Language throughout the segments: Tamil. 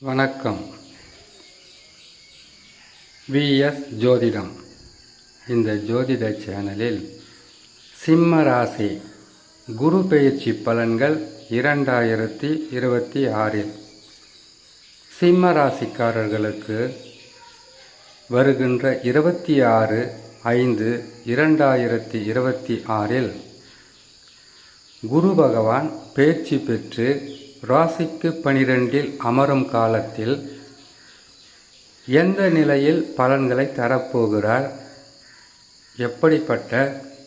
வணக்கம். விஎஸ் ஜோதிடம். இந்த ஜோதிட சேனலில் சிம்ம ராசி குரு பெயர்ச்சி பலன்கள் 2026 சிம்ம ராசிக்காரர்களுக்கு வருகின்ற 26/5/2026 குரு பகவான் பெயர்ச்சி பெற்று ராசிக்கு 12 அமரும் காலத்தில் எந்த நிலையில் பலன்களை தரப்போகிறார், எப்படிப்பட்ட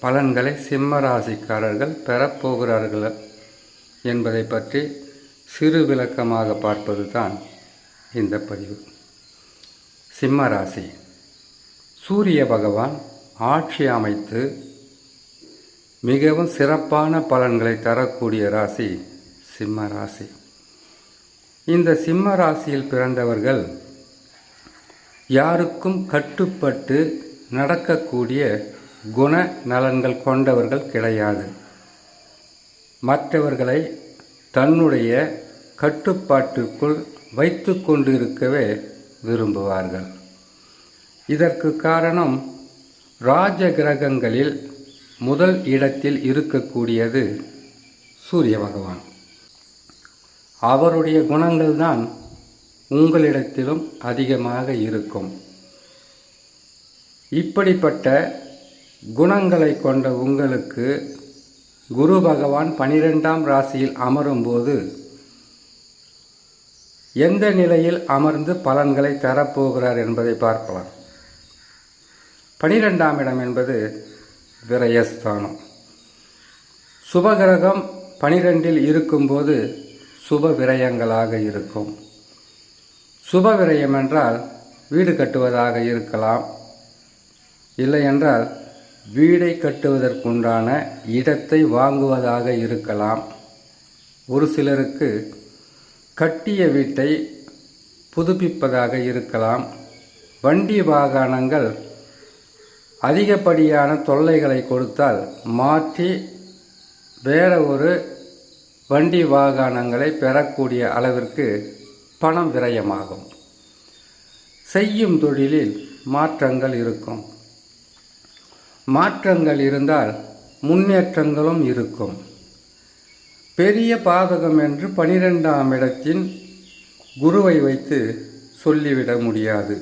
பலன்களை சிம்ம ராசிக்காரர்கள் பெறப்போகிறார்கள் என்பதை பற்றி சிறு விளக்கமாக பார்ப்பது தான் இந்த பதிவு. சிம்ம ராசி சூரிய பகவான் ஆட்சி அமைத்து மிகவும் சிறப்பான பலன்களை தரக்கூடிய ராசி சிம்ம ராசி. இந்த சிம்ம ராசியில் பிறந்தவர்கள் யாருக்கும் கட்டுப்பட்டு நடக்கக்கூடிய குண நலன்கள் கொண்டவர்கள் கிடையாது. மற்றவர்களை தன்னுடைய கட்டுப்பாட்டுக்குள் வைத்து கொண்டிருக்கவே விரும்புவார்கள். இதற்கு காரணம் ராஜ கிரகங்களில் முதல் இடத்தில் இருக்கக்கூடியது சூரிய பகவான். அவருடைய குணங்கள் தான் உங்களிடத்திலும் அதிகமாக இருக்கும். இப்படிப்பட்ட குணங்களை கொண்ட உங்களுக்கு குரு பகவான் 12ஆம் ராசியில் அமரும்போது எந்த நிலையில் அமர்ந்து பலன்களை தரப்போகிறார் என்பதை பார்க்கலாம். 12ஆம் இடம் என்பது விரயஸ்தானம். சுபகிரகம் 12இல் இருக்கும்போது சுப விரயங்களாக இருக்கும். சுப விரயம் என்றால் வீடு கட்டுவதாக இருக்கலாம், இல்லை என்றால் வீடை கட்டுவதற்குண்டான இடத்தை வாங்குவதாக இருக்கலாம். ஒரு சிலருக்கு கட்டிய வீட்டை புதுப்பிப்பதாக இருக்கலாம். வண்டி வாகனங்கள் அதிகப்படியான தொல்லைகளை கொடுத்தால் மாற்றி வேற ஒரு வண்டி வாகனங்களை பெறக்கூடிய அளவிற்கு பணம் விரயமாகும். செய்யும் தொழிலில் மாற்றங்கள் இருக்கும். மாற்றங்கள் இருந்தால் முன்னேற்றங்களும் இருக்கும். பெரிய பாதகம் என்று 12ஆம் இடத்தின் குருவை வைத்து சொல்லிவிட முடியாது.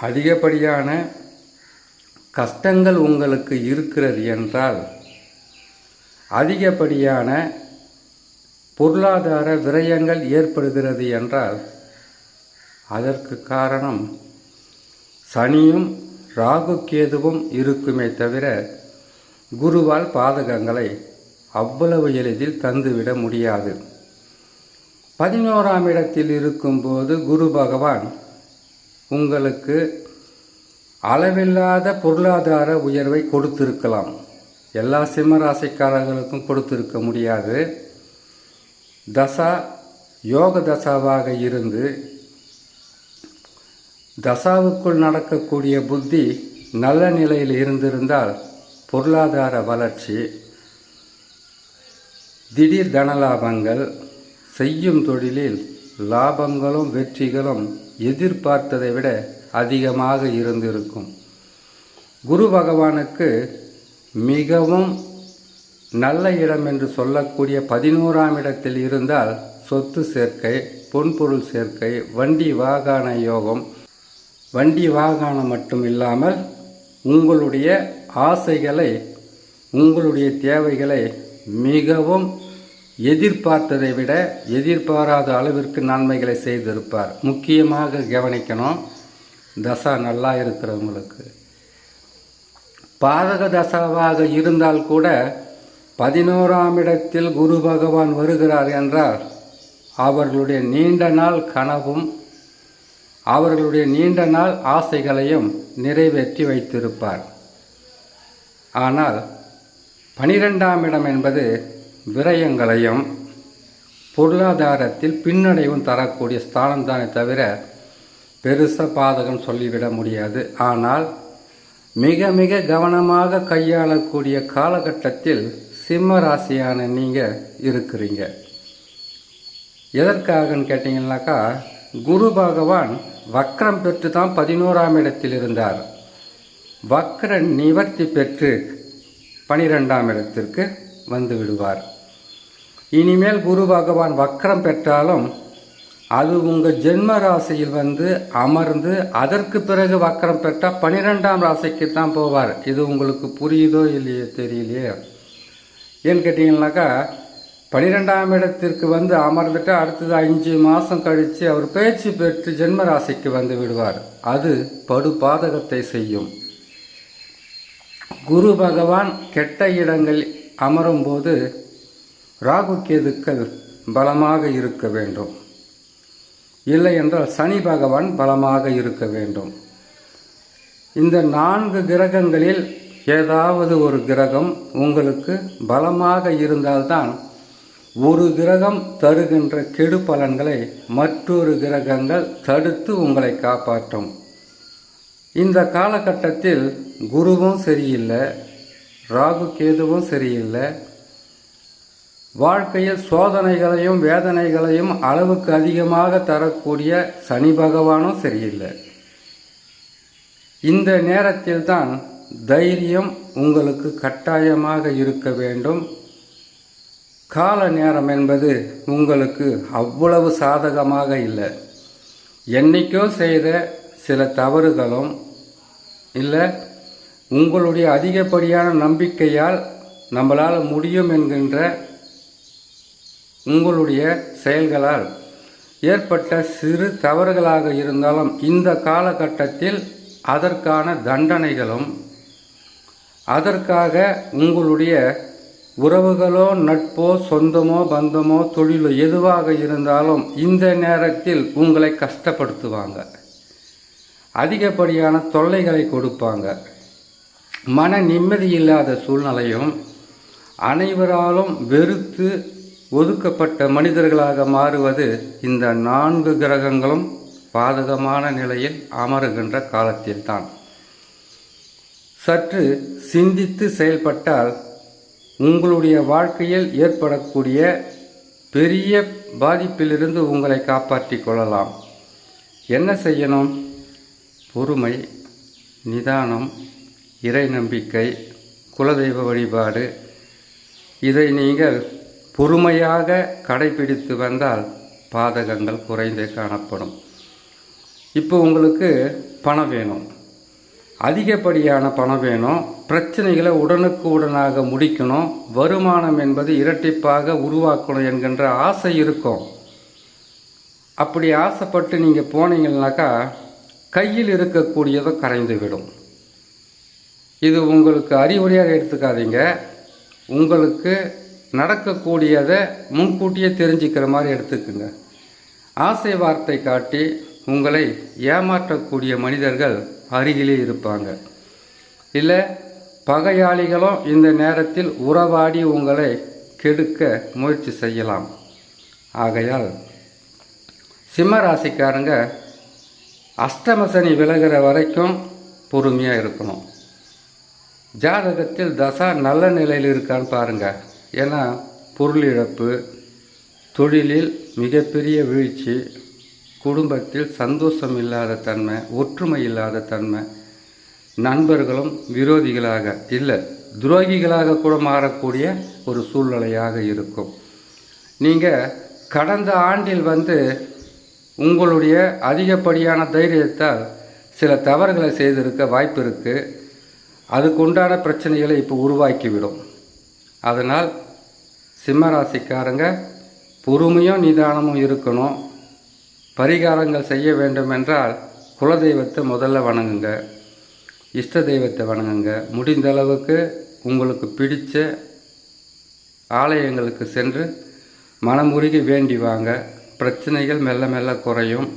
அதிகப்படியான கஷ்டங்கள் உங்களுக்கு இருக்கிறது என்றால், அதிகப்படியான பொருளாதார விரயங்கள் ஏற்படுகிறது என்றால், அதற்கு காரணம் சனியும் ராகு கேதுவும் இருக்குமே தவிர குருவால் பாதகங்களை அவ்வளவு எளிதில் தந்துவிட முடியாது. 11ஆம் இடத்தில் இருக்கும்போது குரு பகவான் உங்களுக்கு அளவில்லாத பொருளாதார உயர்வை கொடுத்திருக்கலாம். எல்லா சிம்ம ராசிக்காரர்களுக்கும் கொடுத்திருக்க முடியாது. தசா யோக தசாவாக இருந்து தசாவுக்குள் நடக்கக்கூடிய புத்தி நல்ல நிலையில் இருந்திருந்தால் பொருளாதார வளர்ச்சி, திடீர் தனலாபங்கள், செய்யும் தொழிலில் லாபங்களும் வெற்றிகளும் எதிர்பார்த்ததை விட அதிகமாக இருந்திருக்கும். குரு பகவானுக்கு மிகவும் நல்ல இடம் என்று சொல்லக்கூடிய 11ஆம் இடத்தில் இருந்தால் சொத்து சேர்க்கை, பொன்பொருள் சேர்க்கை, வண்டி வாகன யோகம். வண்டி வாகனம் மட்டும் இல்லாமல் உங்களுடைய ஆசைகளை, உங்களுடைய தேவைகளை மிகவும் எதிர்பார்த்ததை விட எதிர்பாராத அளவிற்கு நன்மைகளை செய்திருப்பார். முக்கியமாக கவனிக்கணும், தசா நல்லா இருக்கிறவங்களுக்கு. பாதக தசாவாக இருந்தால் கூட 11ஆம் இடத்தில் குரு பகவான் வருகிறார் என்றால் அவர்களுடைய நீண்ட நாள் கனவும் அவர்களுடைய நீண்ட நாள் ஆசைகளையும் நிறைவேற்றி வைத்திருப்பார். ஆனால் 12ஆம் இடம் என்பது விரயங்களையும் பொருளாதாரத்தில் பின்னடைவும் தரக்கூடிய ஸ்தானம்தானே தவிர பெருசாக பாதகம் சொல்லிவிட முடியாது. ஆனால் மிக மிக கவனமாக கையாளக்கூடிய காலகட்டத்தில் சிம்ம ராசியான நீங்கள் இருக்கிறீங்க. எதற்காகன்னு கேட்டிங்கன்னாக்கா, குரு பகவான் வக்ரம் பெற்று தான் 11ஆம் இடத்தில் இருந்தார். வக்ர நிவர்த்தி பெற்று 12ஆம் இடத்திற்கு வந்து விடுவார். இனிமேல் குரு பகவான் வக்ரம் பெற்றாலும் அது உங்கள் ஜென்ம ராசியில் வந்து அமர்ந்து அதற்கு பிறகு வக்ரம் பெற்றால் 12ஆம் ராசிக்கு தான் போவார். இது உங்களுக்கு புரியுதோ இல்லையோ தெரியலையே. ஏன்னு கேட்டிங்கன்னாக்கா, 12ஆம் இடத்திற்கு வந்து அமர்ந்துட்டு அடுத்தது 5 மாதம் கழித்து அவர் பயிற்சி பெற்று ஜென்ம ராசிக்கு வந்து விடுவார். அது படுபாதகத்தை செய்யும். குரு பகவான் கெட்ட இடங்கள் அமரும்போது ராகு கேதுக்கள் பலமாக இருக்க வேண்டும். இல்லை என்றால் சனி பகவான் பலமாக இருக்க வேண்டும். இந்த 4 கிரகங்களில் ஏதாவது ஒரு கிரகம் உங்களுக்கு பலமாக இருந்தால்தான் ஒரு கிரகம் தருகின்ற கெடு பலன்களை மற்றொரு கிரகங்கள் தடுத்து உங்களை காப்பாற்றும். இந்த காலகட்டத்தில் குருவும் சரியில்லை, ராகு கேதுவும் சரியில்லை. வாழ்க்கையில் சோதனைகளையும் வேதனைகளையும் அளவுக்கு அதிகமாக தரக்கூடிய சனி பகவானும் சரியில்லை. இந்த நேரத்தில் தான் தைரியம் உங்களுக்கு கட்டாயமாக இருக்க வேண்டும். கால நேரம் என்பது உங்களுக்கு அவ்வளவு சாதகமாக இல்லை. என்னைக்கோ செய்த சில தவறுகளும் இல்லை உங்களுடைய அதிகப்படியான நம்பிக்கையால் நம்மளால் முடியும் என்கின்ற உங்களுடைய செயல்களால் ஏற்பட்ட சிறு தவறுகளாக இருந்தாலும் இந்த காலகட்டத்தில் அதற்கான தண்டனைகளும், அதற்காக உங்களுடைய உறவுகளோ நட்போ சொந்தமோ பந்தமோ தொழிலோ எதுவாக இருந்தாலும் இந்த நேரத்தில் உங்களை கஷ்டப்படுத்துவாங்க, அதிகப்படியான தொல்லைகளை கொடுப்பாங்க. மன நிம்மதி இல்லாத சூழ்நிலையும், அனைவராலும் வெறுத்து ஒதுக்கப்பட்ட மனிதர்களாக மாறுவது இந்த 4 கிரகங்களும் பாதகமான நிலையில் அமருகின்ற காலத்தில்தான். சற்று சிந்தித்து செயல்பட்டால் உங்களுடைய வாழ்க்கையில் ஏற்படக்கூடிய பெரிய பாதிப்பிலிருந்து உங்களை காப்பாற்றிக் கொள்ளலாம். என்ன செய்யணும்? பொறுமை, நிதானம், இறை நம்பிக்கை, குலதெய்வ வழிபாடு, இதை நீங்கள் பொறுமையாக கடைபிடித்து வந்தால் பாதகங்கள் குறைந்தே காணப்படும். இப்போ உங்களுக்கு பணம் வேணும், அதிகப்படியான பணம் வேணும், பிரச்சனைகளை உடனுக்கு உடனாக முடிக்கணும், வருமானம் என்பது இரட்டிப்பாக உருவாக்கணும் என்கின்ற ஆசை இருக்கும். அப்படி ஆசைப்பட்டு நீங்கள் போனீங்கன்னாக்கா கையில் இருக்கக்கூடியதோ கரைந்து விடும். இது உங்களுக்கு அறிவுரையாக எடுத்துக்காதீங்க. உங்களுக்கு நடக்கக்கூடியதை முன்கூட்டியே தெரிஞ்சுக்கிற மாதிரி எடுத்துக்குங்க. ஆசை வார்த்தை காட்டி உங்களை ஏமாற்றக்கூடிய மனிதர்கள் அருகிலே இருப்பாங்க. இல்லை பகையாளிகளும் இந்த நேரத்தில் உறவாடி உங்களை கெடுக்க முயற்சி செய்யலாம். ஆகையால் சிம்ம ராசிக்காரங்க அஷ்டமசனி விலகிற வரைக்கும் பொறுமையாக இருக்கணும். ஜாதகத்தில் தசா நல்ல நிலையில் இருக்கான்னு பாருங்கள். ஏன்னா பொருள் இழப்பு, தொழிலில் மிகப்பெரிய வீழ்ச்சி, குடும்பத்தில் சந்தோஷம் இல்லாத தன்மை, ஒற்றுமை இல்லாத தன்மை, நண்பர்களும் விரோதிகளாக இல்லை துரோகிகளாக கூட மாறக்கூடிய ஒரு சூழ்நிலையாக இருக்கும். நீங்கள் கடந்த ஆண்டில் உங்களுடைய அதிகப்படியான தைரியத்தால் சில தவறுகளை செய்திருக்க வாய்ப்பு இருக்குது. அதுக்குண்டான பிரச்சனைகளை இப்போ உருவாக்கிவிடும். அதனால் சிம்மராசிக்காரங்க பொறுமையும் நிதானமும் இருக்கணும். பரிகாரங்கள் செய்ய வேண்டும் என்றால் குலதெய்வத்தை முதல்ல வணங்குங்க, இஷ்ட தெய்வத்தை வணங்குங்க. முடிந்த அளவுக்கு உங்களுக்கு பிடித்த ஆலயங்களுக்கு சென்று மனமுருகி வேண்டி வாங்க. பிரச்சனைகள் மெல்ல மெல்ல குறையும்,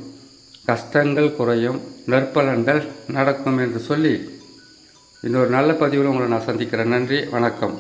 கஷ்டங்கள் குறையும், நற்பலன்கள் நடக்கும் என்று சொல்லி இன்னொரு நல்ல பதிவில் உங்களை நான் சந்திக்கிறேன். நன்றி, வணக்கம்.